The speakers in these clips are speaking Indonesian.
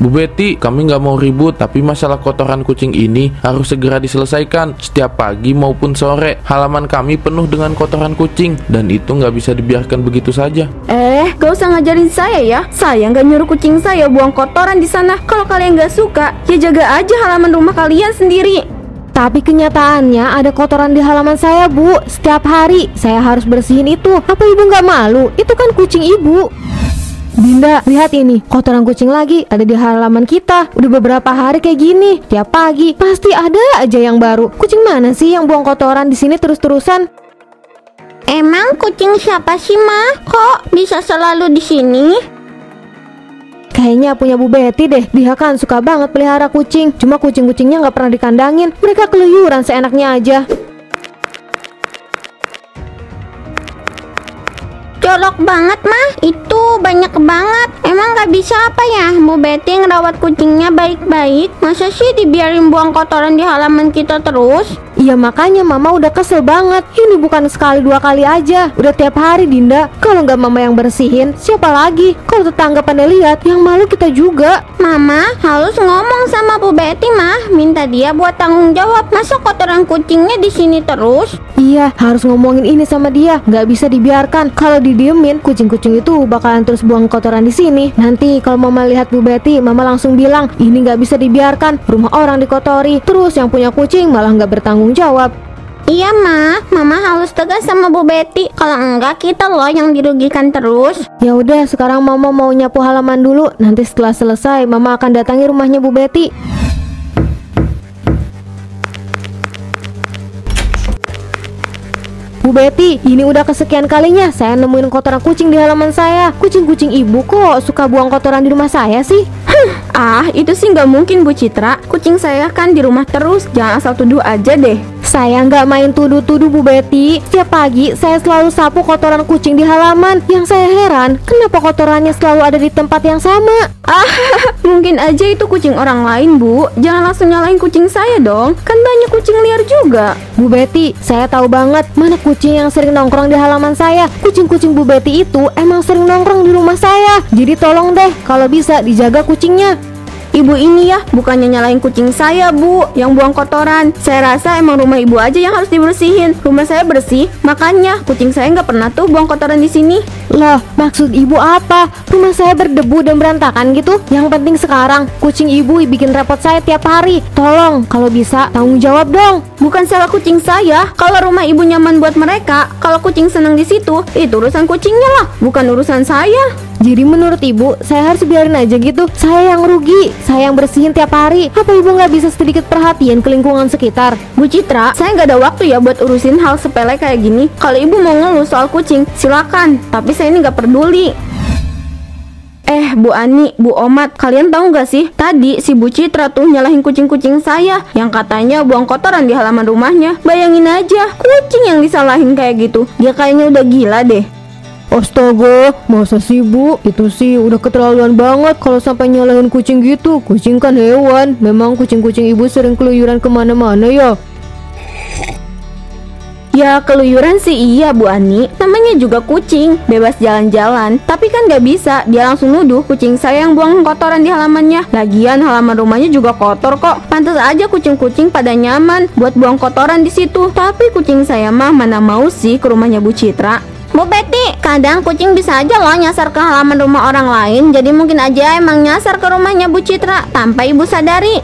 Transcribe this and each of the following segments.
Bu Betty, kami nggak mau ribut, tapi masalah kotoran kucing ini harus segera diselesaikan. Setiap pagi maupun sore, halaman kami penuh dengan kotoran kucing, dan itu nggak bisa dibiarkan begitu saja. Gak usah ngajarin saya ya. Saya nggak nyuruh kucing saya buang kotoran di sana. Kalau kalian nggak suka, ya jaga aja halaman rumah kalian sendiri. Tapi kenyataannya ada kotoran di halaman saya, Bu. Setiap hari saya harus bersihin itu. Apa ibu nggak malu? Itu kan kucing ibu. Dinda, lihat ini, kotoran kucing lagi ada di halaman kita. Udah beberapa hari kayak gini. Tiap pagi pasti ada aja yang baru. Kucing mana sih yang buang kotoran di sini terus-terusan? Emang kucing siapa sih, Ma? Kok bisa selalu di sini? Kayaknya punya Bu Betty deh. Dia kan suka banget pelihara kucing. Cuma kucing-kucingnya nggak pernah dikandangin. Mereka keluyuran seenaknya aja. Jorok banget, mah. Itu banyak banget. Emang gak bisa apa ya Bu Betty ngerawat kucingnya baik-baik? Masa sih dibiarin buang kotoran di halaman kita terus? Iya, makanya mama udah kesel banget. Ini bukan sekali dua kali aja, udah tiap hari, Dinda. Kalau nggak mama yang bersihin, siapa lagi? Kalau tetangga pada lihat, yang malu kita juga. Mama harus ngomong sama Bu Betty, mah. Minta dia buat tanggung jawab. Masa kotoran kucingnya di sini terus? Iya, harus ngomongin ini sama dia. Nggak bisa dibiarkan. Kalau didiemin, kucing-kucing itu bakalan terus buang kotoran di sini. Nanti kalau mama lihat Bu Betty, mama langsung bilang, ini nggak bisa dibiarkan. Rumah orang dikotori. Terus yang punya kucing malah nggak bertanggung jawab. Iya, Ma. Mama harus tegas sama Bu Betty. Kalau enggak, kita loh yang dirugikan terus. Ya udah, sekarang mama mau nyapu halaman dulu. Nanti setelah selesai, mama akan datangi rumahnya Bu Betty. Bu Betty, ini udah kesekian kalinya saya nemuin kotoran kucing di halaman saya. Kucing-kucing ibu kok suka buang kotoran di rumah saya sih? Itu sih nggak mungkin, Bu Citra. Kucing saya kan di rumah terus. Jangan asal tuduh aja deh. Saya nggak main tuduh-tuduh, Bu Betty. Setiap pagi saya selalu sapu kotoran kucing di halaman. Yang saya heran, kenapa kotorannya selalu ada di tempat yang sama? Mungkin aja itu kucing orang lain, Bu. Jangan langsung nyalain kucing saya dong. Kan banyak kucing liar juga. Bu Betty, saya tahu banget mana kucing yang sering nongkrong di halaman saya. Kucing-kucing Bu Betty itu emang sering nongkrong di rumah saya. Jadi tolong deh, kalau bisa dijaga kucingnya. Ibu ini ya, bukannya nyalain kucing saya, Bu, yang buang kotoran. Saya rasa emang rumah ibu aja yang harus dibersihin. Rumah saya bersih, makanya kucing saya nggak pernah tuh buang kotoran di sini. Loh, maksud ibu apa? Rumah saya berdebu dan berantakan gitu? Yang penting sekarang, kucing ibu bikin repot saya tiap hari. Tolong, kalau bisa tanggung jawab dong. Bukan salah kucing saya. Kalau rumah ibu nyaman buat mereka, kalau kucing senang di situ, itu urusan kucingnya lah, bukan urusan saya. Jadi menurut ibu, saya harus biarin aja gitu? Saya yang rugi, saya yang bersihin tiap hari. Apa ibu nggak bisa sedikit perhatian ke lingkungan sekitar? Bu Citra, saya nggak ada waktu ya buat urusin hal sepele kayak gini. Kalau ibu mau ngeluh soal kucing, silakan. Tapi saya ini nggak peduli. Bu Ani, Bu Omat, kalian tahu nggak sih? Tadi si Bu Citra tuh nyalahin kucing-kucing saya yang katanya buang kotoran di halaman rumahnya. Bayangin aja, kucing yang disalahin kayak gitu. Dia kayaknya udah gila deh. Astaga, masa sih Bu? Itu sih udah keterlaluan banget kalau sampai nyalahin kucing gitu. Kucing kan hewan. Memang kucing-kucing ibu sering keluyuran kemana-mana ya? Ya keluyuran sih iya, Bu Ani. Namanya juga kucing, bebas jalan-jalan. Tapi kan gak bisa dia langsung nuduh kucing saya yang buang kotoran di halamannya. Lagian halaman rumahnya juga kotor kok. Pantas aja kucing-kucing pada nyaman buat buang kotoran di situ. Tapi kucing saya mah mana mau sih ke rumahnya Bu Citra. Bu Betty, kadang kucing bisa aja loh nyasar ke halaman rumah orang lain. Jadi mungkin aja emang nyasar ke rumahnya Bu Citra tanpa ibu sadari.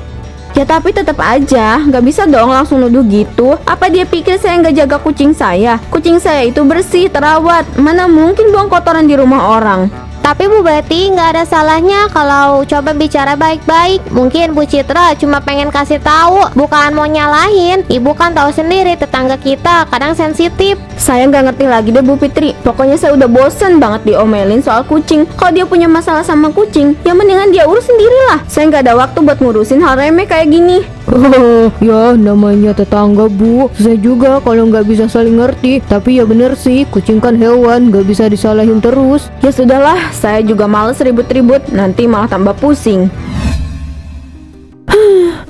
Ya tapi tetap aja, gak bisa dong langsung nuduh gitu. Apa dia pikir saya gak jaga kucing saya? Kucing saya itu bersih, terawat. Mana mungkin buang kotoran di rumah orang. Tapi Bu Betty nggak ada salahnya kalau coba bicara baik-baik. Mungkin Bu Citra cuma pengen kasih tahu, bukan mau nyalahin. Ibu kan tahu sendiri tetangga kita kadang sensitif. Saya nggak ngerti lagi deh Bu Fitri. Pokoknya saya udah bosen banget diomelin soal kucing. Kalau dia punya masalah sama kucing, ya mendingan dia urus sendirilah. Saya nggak ada waktu buat ngurusin hal remeh kayak gini. Ya namanya tetangga Bu. Saya juga kalau nggak bisa saling ngerti. Tapi ya bener sih, kucing kan hewan, nggak bisa disalahin terus. Ya sudahlah, saya juga males ribut-ribut. Nanti malah tambah pusing.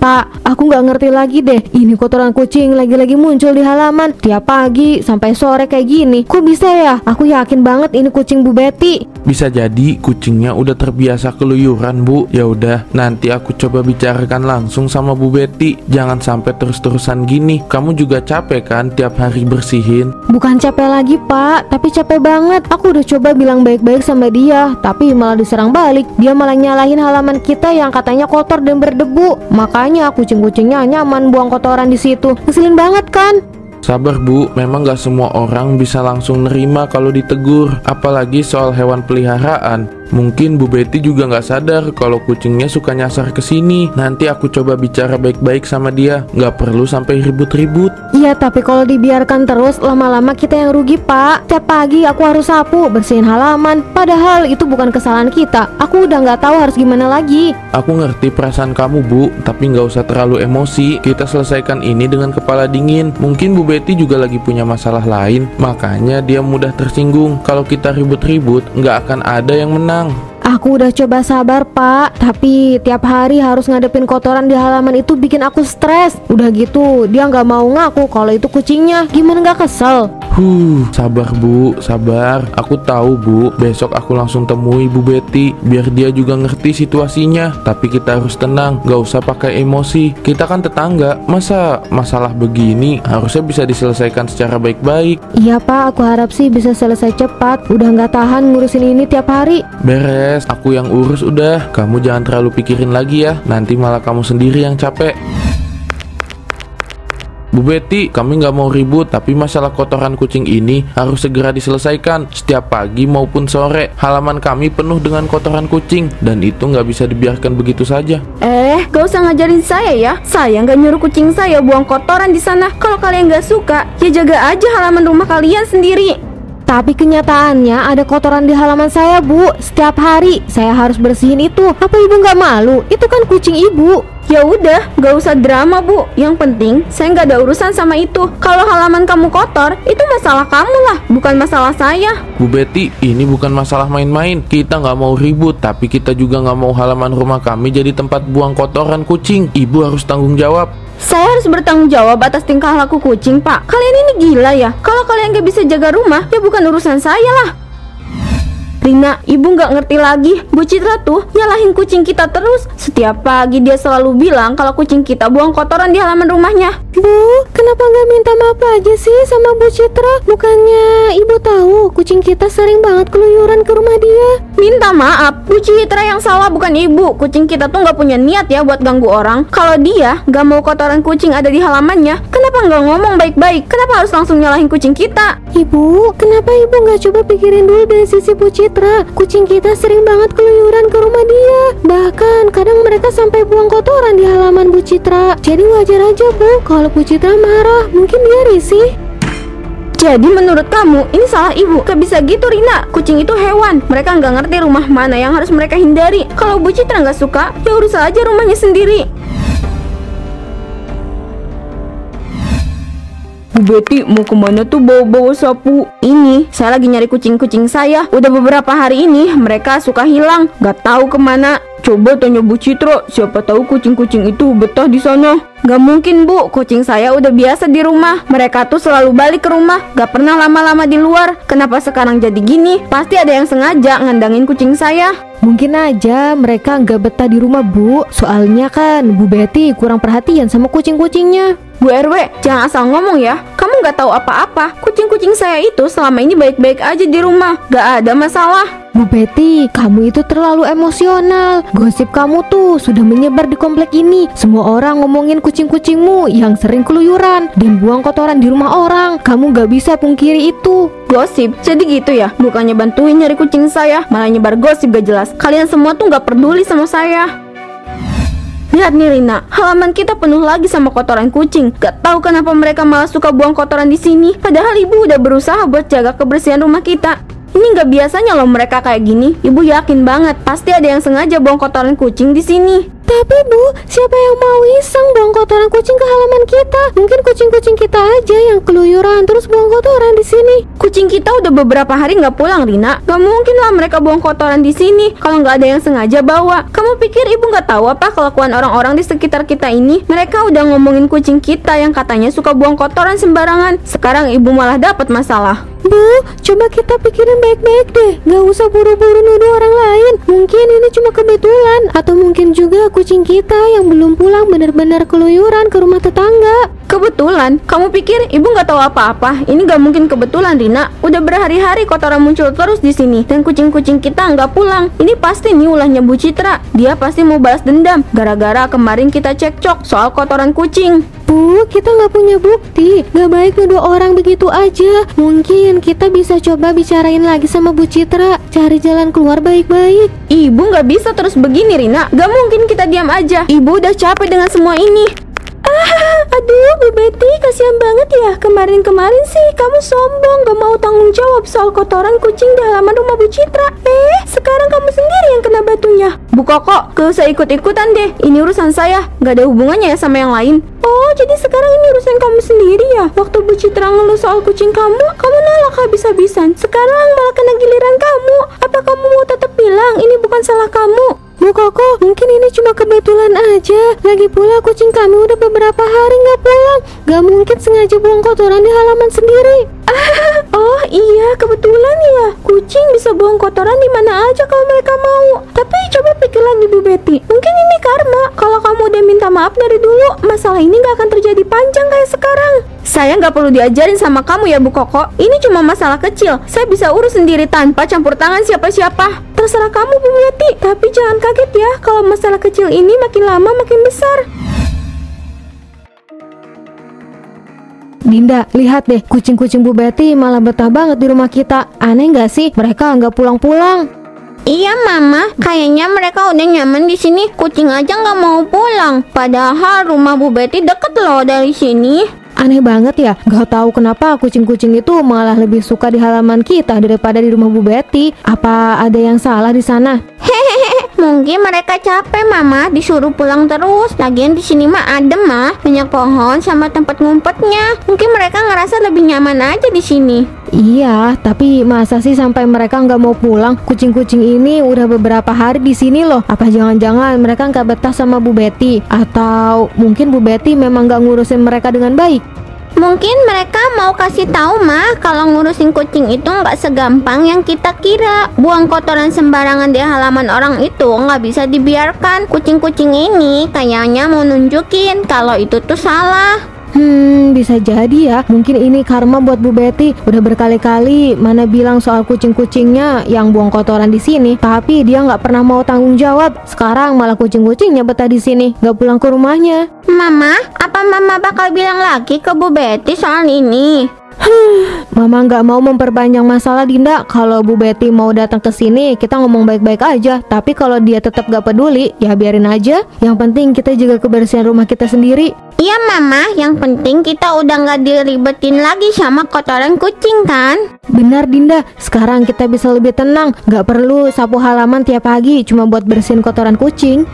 Pak, aku nggak ngerti lagi deh. Ini kotoran kucing lagi-lagi muncul di halaman tiap pagi sampai sore kayak gini. Kok bisa ya? Aku yakin banget ini kucing Bu Betty. Bisa jadi kucingnya udah terbiasa keluyuran, Bu. Ya udah, nanti aku coba bicarakan langsung sama Bu Betty. Jangan sampai terus-terusan gini. Kamu juga capek kan tiap hari bersihin? Bukan capek lagi, Pak, tapi capek banget. Aku udah coba bilang baik-baik sama dia, tapi malah diserang balik. Dia malah nyalahin halaman kita yang katanya kotor dan berdebu. Makanya kucing-kucingnya nyaman buang kotoran di situ. Ngeselin banget kan? Sabar Bu, memang gak semua orang bisa langsung nerima kalau ditegur. Apalagi soal hewan peliharaan. Mungkin Bu Betty juga gak sadar kalau kucingnya suka nyasar ke sini. Nanti aku coba bicara baik-baik sama dia. Gak perlu sampai ribut-ribut. Iya, tapi kalau dibiarkan terus, lama-lama kita yang rugi, Pak. Tiap pagi aku harus sapu, bersihin halaman. Padahal itu bukan kesalahan kita. Aku udah gak tahu harus gimana lagi. Aku ngerti perasaan kamu Bu, tapi gak usah terlalu emosi. Kita selesaikan ini dengan kepala dingin. Mungkin Bu Betty juga lagi punya masalah lain, makanya dia mudah tersinggung. Kalau kita ribut-ribut, gak akan ada yang menang. Aku udah coba sabar, Pak, tapi tiap hari harus ngadepin kotoran di halaman itu bikin aku stres. Udah gitu, dia nggak mau ngaku kalau itu kucingnya. Gimana nggak kesel? Sabar Bu, sabar. Aku tahu Bu, besok aku langsung temui Bu Betty biar dia juga ngerti situasinya. Tapi kita harus tenang, gak usah pakai emosi. Kita kan tetangga, masa masalah begini harusnya bisa diselesaikan secara baik-baik. Iya, Pak, aku harap sih bisa selesai cepat. Udah nggak tahan ngurusin ini tiap hari. Beres, aku yang urus udah. Kamu jangan terlalu pikirin lagi ya, nanti malah kamu sendiri yang capek. Bu Betty, kami nggak mau ribut, tapi masalah kotoran kucing ini harus segera diselesaikan. Setiap pagi maupun sore, halaman kami penuh dengan kotoran kucing, dan itu nggak bisa dibiarkan begitu saja. Gak usah ngajarin saya ya. Saya nggak nyuruh kucing saya buang kotoran di sana. Kalau kalian nggak suka, ya jaga aja halaman rumah kalian sendiri. Tapi kenyataannya ada kotoran di halaman saya, Bu. Setiap hari saya harus bersihin itu. Apa Ibu nggak malu? Itu kan kucing Ibu. Ya udah, gak usah drama Bu. Yang penting saya nggak ada urusan sama itu. Kalau halaman kamu kotor, itu masalah kamu lah, bukan masalah saya. Bu Betty, ini bukan masalah main-main. Kita nggak mau ribut, tapi kita juga nggak mau halaman rumah kami jadi tempat buang kotoran kucing. Ibu harus tanggung jawab. Saya harus bertanggung jawab atas tingkah laku kucing, Pak. Kalian ini gila ya? Kalau kalian gak bisa jaga rumah, ya bukan urusan saya lah. Rina, ibu nggak ngerti lagi. Bu Citra tuh nyalahin kucing kita terus. Setiap pagi dia selalu bilang kalau kucing kita buang kotoran di halaman rumahnya. Bu, kenapa nggak minta maaf aja sih sama Bu Citra? Bukannya Ibu tahu kucing kita sering banget keluyuran ke rumah dia? Minta maaf, Bu Citra yang salah bukan ibu. Kucing kita tuh nggak punya niat ya buat ganggu orang. Kalau dia nggak mau kotoran kucing ada di halamannya, kenapa nggak ngomong baik-baik? Kenapa harus langsung nyalahin kucing kita? Ibu, kenapa Ibu nggak coba pikirin dulu dari sisi Bu Citra? Kucing kita sering banget keluyuran ke rumah dia. Bahkan kadang mereka sampai buang kotoran di halaman Bu Citra. Jadi wajar aja Bu kalau Bu Citra marah. Mungkin dia risih. Jadi menurut kamu ini salah ibu? Gak bisa gitu Rina, kucing itu hewan. Mereka nggak ngerti rumah mana yang harus mereka hindari. Kalau Bu Citra nggak suka, ya urus aja rumahnya sendiri. Bu Betty mau kemana tuh bawa-bawa sapu? Ini saya lagi nyari kucing-kucing saya. Udah beberapa hari ini mereka suka hilang, gak tahu kemana. Coba tanya Bu Citra, siapa tahu kucing-kucing itu betah di sana. Gak mungkin Bu, kucing saya udah biasa di rumah. Mereka tuh selalu balik ke rumah, gak pernah lama-lama di luar. Kenapa sekarang jadi gini? Pasti ada yang sengaja ngandangin kucing saya. Mungkin aja mereka nggak betah di rumah Bu. Soalnya kan Bu Betty kurang perhatian sama kucing-kucingnya. Bu RW, jangan asal ngomong ya. Kamu nggak tahu apa-apa. Kucing-kucing saya itu selama ini baik-baik aja di rumah. Gak ada masalah. Bu Betty, kamu itu terlalu emosional. Gosip kamu tuh sudah menyebar di komplek ini. Semua orang ngomongin kucing-kucingmu yang sering keluyuran dan buang kotoran di rumah orang. Kamu gak bisa pungkiri itu. Gosip? Jadi gitu ya? Bukannya bantuin nyari kucing saya, malah nyebar gosip gak jelas. Kalian semua tuh gak peduli sama saya. Lihat nih Rina, halaman kita penuh lagi sama kotoran kucing. Gak tahu kenapa mereka malah suka buang kotoran di sini. Padahal ibu udah berusaha buat jaga kebersihan rumah kita. Ini nggak biasanya loh mereka kayak gini. Ibu yakin banget pasti ada yang sengaja buang kotoran kucing di sini. Tapi Bu, siapa yang mau iseng buang kotoran kucing ke halaman kita? Mungkin kucing-kucing kita aja yang keluyuran terus buang kotoran di sini. Kucing kita udah beberapa hari nggak pulang, Rina. Gak mungkin lah mereka buang kotoran di sini kalau nggak ada yang sengaja bawa. Kamu pikir ibu nggak tahu apa kelakuan orang-orang di sekitar kita ini? Mereka udah ngomongin kucing kita yang katanya suka buang kotoran sembarangan. Sekarang ibu malah dapat masalah. Bu, coba kita pikirin baik-baik deh. Gak usah buru-buru nuduh orang lain. Mungkin ini cuma kebetulan, atau mungkin juga kucing kita yang belum pulang benar-benar keluyuran ke rumah tetangga. Kebetulan? Kamu pikir ibu nggak tahu apa-apa? Ini nggak mungkin kebetulan, Rina. Udah berhari-hari kotoran muncul terus di sini dan kucing-kucing kita nggak pulang. Ini pasti nih ulahnya Bu Citra. Dia pasti mau balas dendam gara-gara kemarin kita cekcok soal kotoran kucing. Bu, kita nggak punya bukti. Gak baik nuduh orang begitu aja. Mungkin kita bisa coba bicarain lagi sama Bu Citra, cari jalan keluar baik-baik. Ibu nggak bisa terus begini, Rina. Gak mungkin kita diam aja. Ibu udah capek dengan semua ini. Aduh, Bu Betty, kasihan banget ya. Kemarin-kemarin sih kamu sombong, gak mau tanggung jawab soal kotoran kucing di halaman rumah Bu Citra. Sekarang kamu sendiri yang kena batunya. Bu Koko, gak usah ikut-ikutan deh. Ini urusan saya, gak ada hubungannya ya sama yang lain. Oh, jadi sekarang ini urusan kamu sendiri ya? Waktu Bu Citra ngeluh soal kucing kamu nolak habis-habisan. Sekarang malah kena giliran kamu. Apa kamu mau tetap bilang ini bukan salah kamu? Bu Koko, mungkin ini cuma kebetulan aja. Lagi pula kucing kami udah beberapa hari nggak pulang. Gak mungkin sengaja buang kotoran di halaman sendiri. Oh iya, kebetulan ya. Kucing bisa buang kotoran di mana aja kalau mereka mau. Tapi coba pikir lagi Bu Betty. Mungkin ini karma. Kalau kamu udah minta maaf dari dulu, masalah ini gak akan terjadi panjang kayak sekarang. Saya nggak perlu diajarin sama kamu ya Bu Koko. Ini cuma masalah kecil. Saya bisa urus sendiri tanpa campur tangan siapa-siapa. Terserah kamu Bu Betty. Tapi jangan kaget ya kalau masalah kecil ini makin lama makin besar. Dinda, lihat deh, kucing-kucing Bu Betty malah betah banget di rumah kita. Aneh nggak sih? Mereka nggak pulang-pulang. Iya Mama, kayaknya mereka udah nyaman di sini. Kucing aja nggak mau pulang. Padahal rumah Bu Betty deket loh dari sini. Aneh banget ya, gak tahu kenapa kucing-kucing itu malah lebih suka di halaman kita daripada di rumah Bu Betty. Apa ada yang salah di sana? Hehehe, mungkin mereka capek Mama, disuruh pulang terus. Lagian di sini mah adem mah, banyak pohon sama tempat ngumpetnya. Mungkin mereka ngerasa lebih nyaman aja di sini. Iya, tapi masa sih sampai mereka nggak mau pulang? Kucing-kucing ini udah beberapa hari di sini loh. Apa jangan-jangan mereka nggak betah sama Bu Betty? Atau mungkin Bu Betty memang nggak ngurusin mereka dengan baik? Mungkin mereka mau kasih tahu mah kalau ngurusin kucing itu nggak segampang yang kita kira. Buang kotoran sembarangan di halaman orang itu nggak bisa dibiarkan. Kucing-kucing ini kayaknya mau nunjukin kalau itu tuh salah. Bisa jadi ya. Mungkin ini karma buat Bu Betty. Udah berkali-kali Mana bilang soal kucing-kucingnya yang buang kotoran di sini, tapi dia nggak pernah mau tanggung jawab. Sekarang malah kucing-kucingnya betah di sini, nggak pulang ke rumahnya. Mama, apa Mama bakal bilang lagi ke Bu Betty soal ini? Mama nggak mau memperpanjang masalah, Dinda. Kalau Bu Betty mau datang ke sini, kita ngomong baik-baik aja. Tapi kalau dia tetap gak peduli, ya biarin aja. Yang penting kita jaga kebersihan rumah kita sendiri. Iya Mama, yang penting kita udah nggak diribetin lagi sama kotoran kucing kan? Benar Dinda, sekarang kita bisa lebih tenang. Gak perlu sapu halaman tiap pagi cuma buat bersihin kotoran kucing.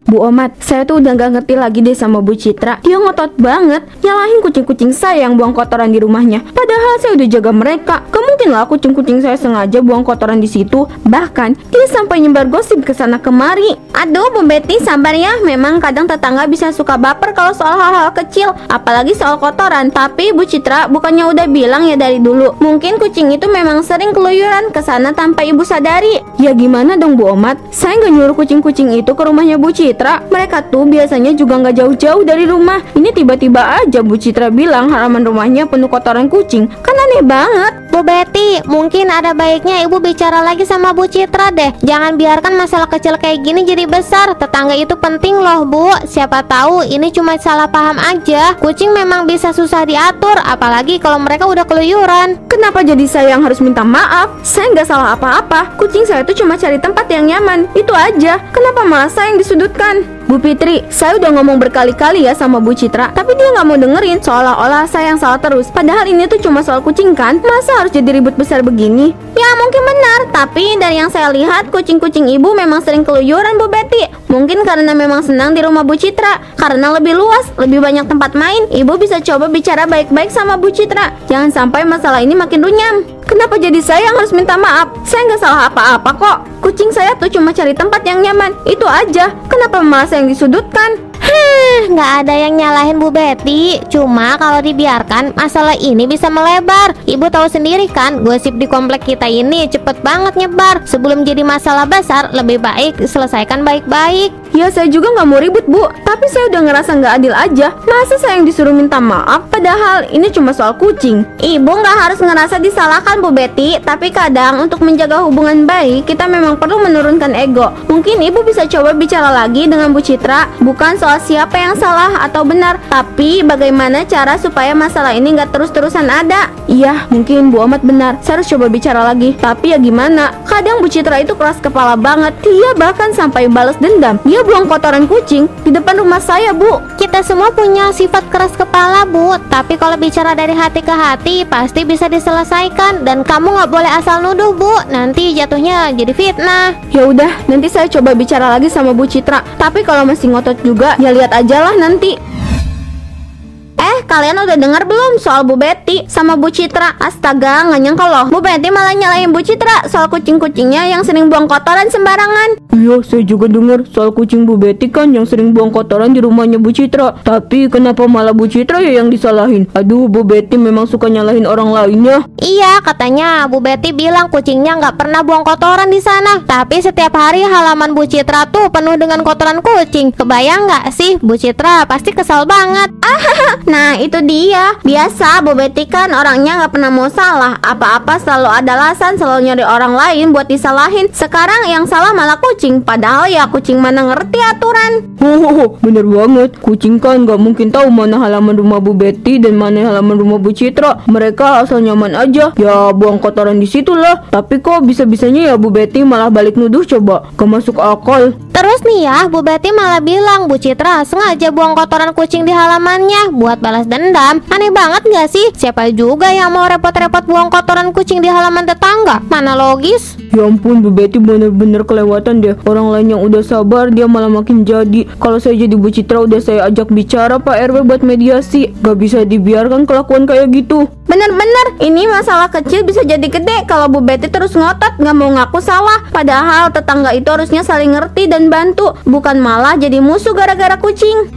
Bu Omat, saya tuh udah gak ngerti lagi deh sama Bu Citra. Dia ngotot banget nyalahin kucing-kucing saya yang buang kotoran di rumahnya. Padahal saya udah jaga mereka. Gak mungkin lah kucing-kucing saya sengaja buang kotoran di situ. Bahkan dia sampai nyebar gosip ke sana kemari. Aduh Bu Betty, sabar ya. Memang kadang tetangga bisa suka baper kalau soal hal-hal kecil, apalagi soal kotoran. Tapi Bu Citra bukannya udah bilang ya dari dulu, mungkin kucing itu memang sering keluyuran ke sana tanpa ibu sadari. Ya gimana dong Bu Omat? Saya gak nyuruh kucing-kucing itu ke rumahnya Bu Citra. Mereka tuh biasanya juga nggak jauh-jauh dari rumah. Ini tiba-tiba aja Bu Citra bilang halaman rumahnya penuh kotoran kucing. Kan aneh banget. Bu Betty, mungkin ada baiknya ibu bicara lagi sama Bu Citra deh. Jangan biarkan masalah kecil kayak gini jadi besar. Tetangga itu penting loh Bu. Siapa tahu ini cuma salah paham aja. Kucing memang bisa susah diatur, apalagi kalau mereka udah keluyuran. Kenapa jadi saya yang harus minta maaf? Saya nggak salah apa-apa. Kucing saya tuh cuma cari tempat yang nyaman. Itu aja. Kenapa malah saya yang disudutkan? Bu Fitri, saya udah ngomong berkali-kali ya sama Bu Citra, tapi dia nggak mau dengerin, seolah-olah saya yang salah terus. Padahal ini tuh cuma soal kucing kan? Masa harus jadi ribut besar begini? Ya mungkin benar, tapi dari yang saya lihat kucing-kucing ibu memang sering keluyuran Bu Betty. Mungkin karena memang senang di rumah Bu Citra, karena lebih luas, lebih banyak tempat main. Ibu bisa coba bicara baik-baik sama Bu Citra. Jangan sampai masalah ini makin runyam. Kenapa jadi saya yang harus minta maaf? Saya nggak salah apa-apa kok. Kucing saya tuh cuma cari tempat yang nyaman, itu aja. Kenapa malah saya yang disudutkan? Nggak ada yang nyalahin Bu Betty. Cuma kalau dibiarkan, masalah ini bisa melebar. Ibu tahu sendiri kan, gosip di komplek kita ini cepet banget nyebar. Sebelum jadi masalah besar, lebih baik selesaikan baik-baik. Ya saya juga nggak mau ribut Bu, tapi saya udah ngerasa nggak adil aja. Masa saya yang disuruh minta maaf, padahal ini cuma soal kucing. Ibu nggak harus ngerasa disalahkan Bu Betty, tapi kadang untuk menjaga hubungan baik, kita memang perlu menurunkan ego. Mungkin ibu bisa coba bicara lagi dengan Bu Citra, bukan soal siapa yang salah atau benar, tapi bagaimana cara supaya masalah ini nggak terus-terusan ada. Iya, mungkin Bu Ahmad benar. Saya harus coba bicara lagi. Tapi ya gimana? Kadang Bu Citra itu keras kepala banget. Dia bahkan sampai balas dendam. Dia buang kotoran kucing di depan rumah saya, Bu. Kita semua punya sifat keras kepala, Bu. Tapi kalau bicara dari hati ke hati, pasti bisa diselesaikan. Dan kamu nggak boleh asal nuduh, Bu. Nanti jatuhnya jadi fitnah. Ya udah, nanti saya coba bicara lagi sama Bu Citra. Tapi kalau masih ngotot juga, ya lihat aja lah nanti. Kalian udah dengar belum soal Bu Betty sama Bu Citra? Astaga, nggak nyangka loh, Bu Betty malah nyalahin Bu Citra soal kucing-kucingnya yang sering buang kotoran sembarangan. Iya, saya juga dengar soal kucing Bu Betty kan yang sering buang kotoran di rumahnya Bu Citra. Tapi kenapa malah Bu Citra ya yang disalahin? Aduh, Bu Betty memang suka nyalahin orang lainnya. Iya, katanya Bu Betty bilang kucingnya nggak pernah buang kotoran di sana. Tapi setiap hari halaman Bu Citra tuh penuh dengan kotoran kucing. Kebayang nggak sih? Bu Citra pasti kesal banget. Nah itu dia. Biasa Bu Betty kan orangnya nggak pernah mau salah. Apa-apa selalu ada alasan, selalu nyari orang lain buat disalahin. Sekarang yang salah malah kucing. Padahal ya kucing mana ngerti aturan. Bener banget. Kucing kan nggak mungkin tahu mana halaman rumah Bu Betty dan mana halaman rumah Bu Citra. Mereka asal nyaman aja, ya buang kotoran di situ lah. Tapi kok bisa-bisanya ya Bu Betty malah balik nuduh, coba? Gak masuk akal. Terus nih ya, Bu Betty malah bilang Bu Citra sengaja buang kotoran kucing di halamannya buat balas dendam. Aneh banget gak sih? Siapa juga yang mau repot-repot buang kotoran kucing di halaman tetangga? Mana logis? Ya ampun, Bu Betty bener-bener kelewatan deh. Orang lain yang udah sabar, dia malah makin jadi. Kalau saya jadi Bu Citra, udah saya ajak bicara Pak RW buat mediasi. Gak bisa dibiarkan kelakuan kayak gitu. Bener-bener, ini masalah kecil bisa jadi gede kalau Bu Betty terus ngotot gak mau ngaku salah. Padahal tetangga itu harusnya saling ngerti dan bantu, bukan malah jadi musuh gara-gara kucing.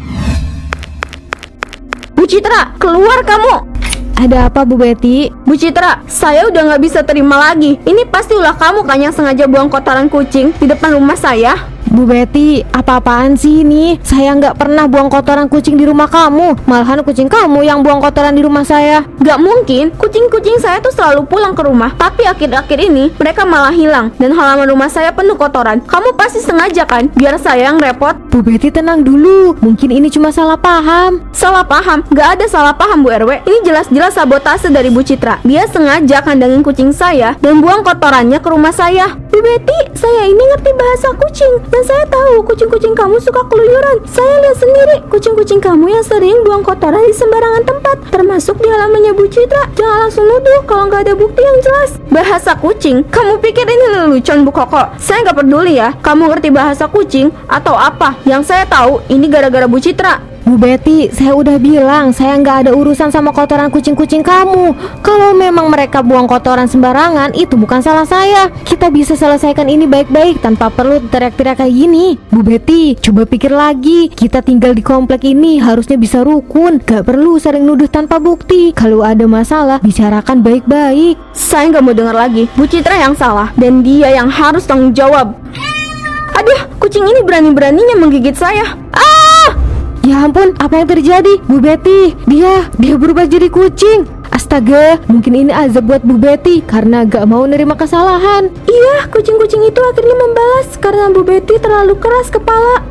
Bu Citra, keluar kamu! Ada apa Bu Betty? Bu Citra, saya udah gak bisa terima lagi. Ini pasti ulah kamu kan yang sengaja buang kotoran kucing di depan rumah saya. Bu Betty, apa-apaan sih ini? Saya nggak pernah buang kotoran kucing di rumah kamu. Malahan kucing kamu yang buang kotoran di rumah saya. Gak mungkin, kucing-kucing saya tuh selalu pulang ke rumah. Tapi akhir-akhir ini mereka malah hilang dan halaman rumah saya penuh kotoran. Kamu pasti sengaja kan? Biar saya yang repot. Bu Betty tenang dulu. Mungkin ini cuma salah paham. Salah paham? Gak ada salah paham Bu RW. Ini jelas-jelas sabotase dari Bu Citra. Dia sengaja kandangin kucing saya dan buang kotorannya ke rumah saya. Bu Betty, saya ini ngerti bahasa kucing. Dan saya tahu kucing-kucing kamu suka keluyuran. Saya lihat sendiri kucing-kucing kamu yang sering buang kotoran di sembarangan tempat, termasuk di halamannya Bu Citra. Jangan langsung nuduh kalau nggak ada bukti yang jelas. Bahasa kucing? Kamu pikir ini lelucon Bu Koko? Saya nggak peduli ya kamu ngerti bahasa kucing atau apa. Yang saya tahu ini gara-gara Bu Citra. Bu Betty, saya udah bilang saya nggak ada urusan sama kotoran kucing-kucing kamu. Kalau memang mereka buang kotoran sembarangan, itu bukan salah saya. Kita bisa selesaikan ini baik-baik tanpa perlu teriak-teriak kayak gini. Bu Betty, coba pikir lagi. Kita tinggal di komplek ini harusnya bisa rukun. Gak perlu sering nuduh tanpa bukti. Kalau ada masalah, bicarakan baik-baik. Saya nggak mau dengar lagi. Bu Citra yang salah dan dia yang harus tanggung jawab. Aduh, kucing ini berani-beraninya menggigit saya. Ya ampun, apa yang terjadi? Bu Betty, dia berubah jadi kucing. Astaga, mungkin ini azab buat Bu Betty karena gak mau nerima kesalahan. Iya, kucing-kucing itu akhirnya membalas karena Bu Betty terlalu keras kepala.